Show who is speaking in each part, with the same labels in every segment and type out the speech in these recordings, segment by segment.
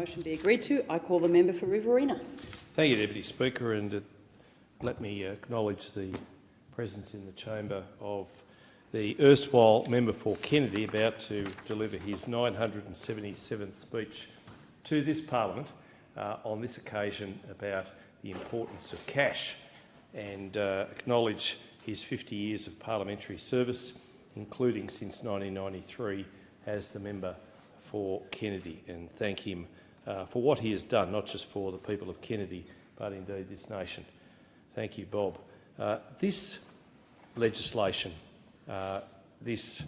Speaker 1: motion be agreed to, I call the member for Riverina.
Speaker 2: Thank you, Deputy Speaker, and let me acknowledge the presence in the chamber of the erstwhile member for Kennedy, about to deliver his 977th speech to this parliament on this occasion about the importance of cash, and acknowledge his 50 years of parliamentary service, including since 1993 as the member for Kennedy, and thank him for what he has done, not just for the people of Kennedy, but indeed this nation. Thank you, Bob. This legislation, this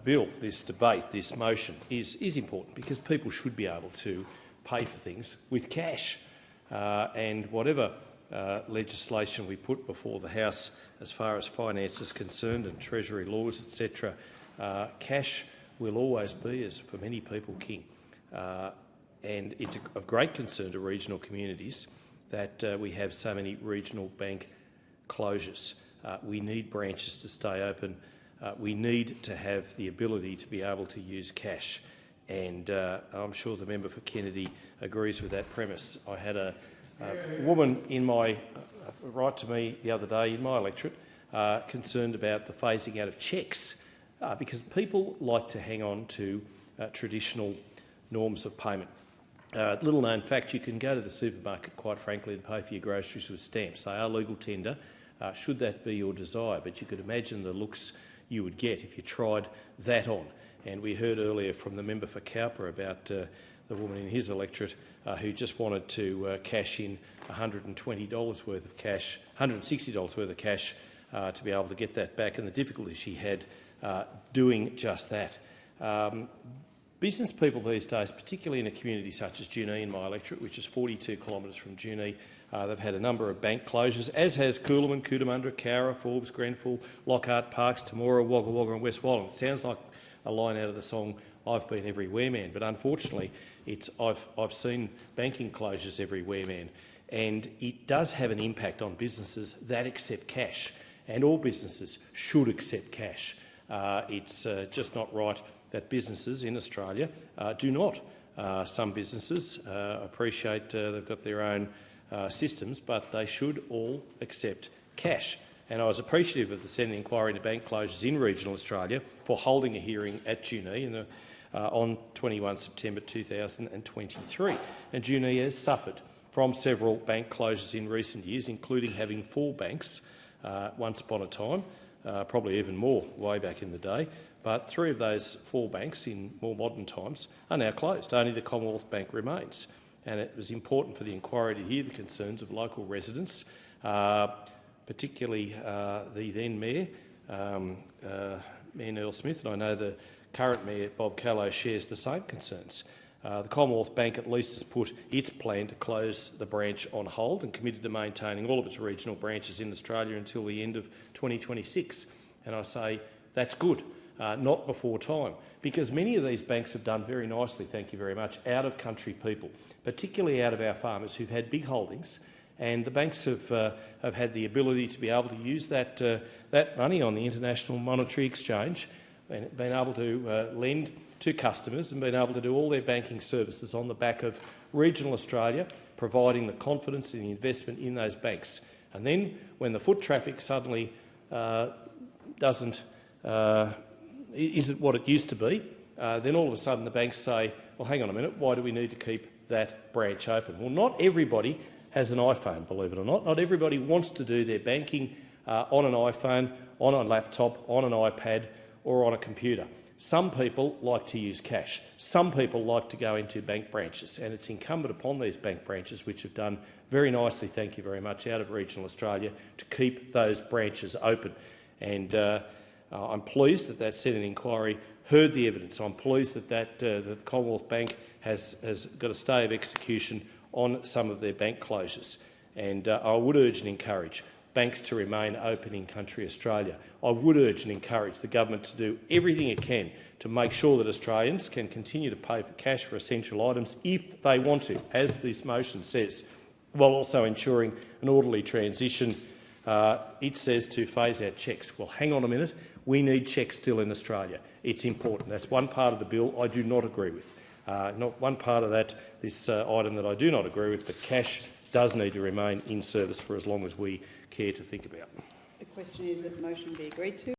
Speaker 2: bill, this debate, this motion is important because people should be able to pay for things with cash. And whatever legislation we put before the House as far as finance is concerned and Treasury laws, etc., cash will always be, as for many people, king. And it's of great concern to regional communities that we have so many regional bank closures. We need branches to stay open. We need to have the ability to be able to use cash. And I'm sure the member for Kennedy agrees with that premise. I had a woman in my write to me the other day in my electorate concerned about the phasing out of cheques because people like to hang on to traditional norms of payment. Little known fact, you can go to the supermarket, quite frankly, and pay for your groceries with stamps. They are legal tender, should that be your desire, but you could imagine the looks you would get if you tried that on. And we heard earlier from the member for Cowper about the woman in his electorate who just wanted to cash in $120 worth of cash, $160 worth of cash to be able to get that back, and the difficulty she had doing just that. Business people these days, particularly in a community such as Junee in my electorate, which is 42 kilometres from Junee, they've had a number of bank closures, as has Coolamon, Cootamundra, Cowra, Forbes, Grenfell, Lockhart, Parks, Temora, Wagga Wagga and West Walland. It sounds like a line out of the song "I've Been Everywhere Man," but unfortunately I've seen banking closures everywhere, man, and it does have an impact on businesses that accept cash, and all businesses should accept cash. It's just not right that businesses in Australia do not. Some businesses appreciate they've got their own systems, but they should all accept cash. And I was appreciative of the Senate inquiry into bank closures in regional Australia for holding a hearing at Junee on 21 September 2023. And Junee has suffered from several bank closures in recent years, including having 4 banks once upon a time, probably even more way back in the day. But 3 of those 4 banks in more modern times are now closed. Only the Commonwealth Bank remains. And it was important for the inquiry to hear the concerns of local residents, particularly the then Mayor, Mayor Neil Smith, and I know the current Mayor, Bob Callow, shares the same concerns. The Commonwealth Bank at least has put its plan to close the branch on hold and committed to maintaining all of its regional branches in Australia until the end of 2026. And I say that's good, not before time, because many of these banks have done very nicely, thank you very much, out-of-country people, particularly out of our farmers who've had big holdings, and the banks have had the ability to be able to use that money on the International Monetary Exchange and been able to lend to customers and been able to do all their banking services on the back of regional Australia, providing the confidence and the investment in those banks. And then when the foot traffic suddenly isn't what it used to be, then all of a sudden the banks say, well, hang on a minute, why do we need to keep that branch open? Well, not everybody has an iPhone, believe it or not. Not everybody wants to do their banking on an iPhone, on a laptop, on an iPad or on a computer. Some people like to use cash. Some people like to go into bank branches, and it's incumbent upon these bank branches, which have done very nicely, thank you very much, out of regional Australia, to keep those branches open. And I'm pleased that that Senate inquiry heard the evidence. I'm pleased that the Commonwealth Bank has got a stay of execution on some of their bank closures. And I would urge and encourage banks to remain open in country Australia. I would urge and encourage the government to do everything it can to make sure that Australians can continue to pay for cash for essential items if they want to, as this motion says, while also ensuring an orderly transition. It says to phase out cheques. Well, hang on a minute. We need cheques still in Australia. It's important. That's one part of the bill I do not agree with. Not one part of that this item that I do not agree with, but cash does need to remain in service for as long as we care to think about.
Speaker 1: The question is that the motion be agreed to.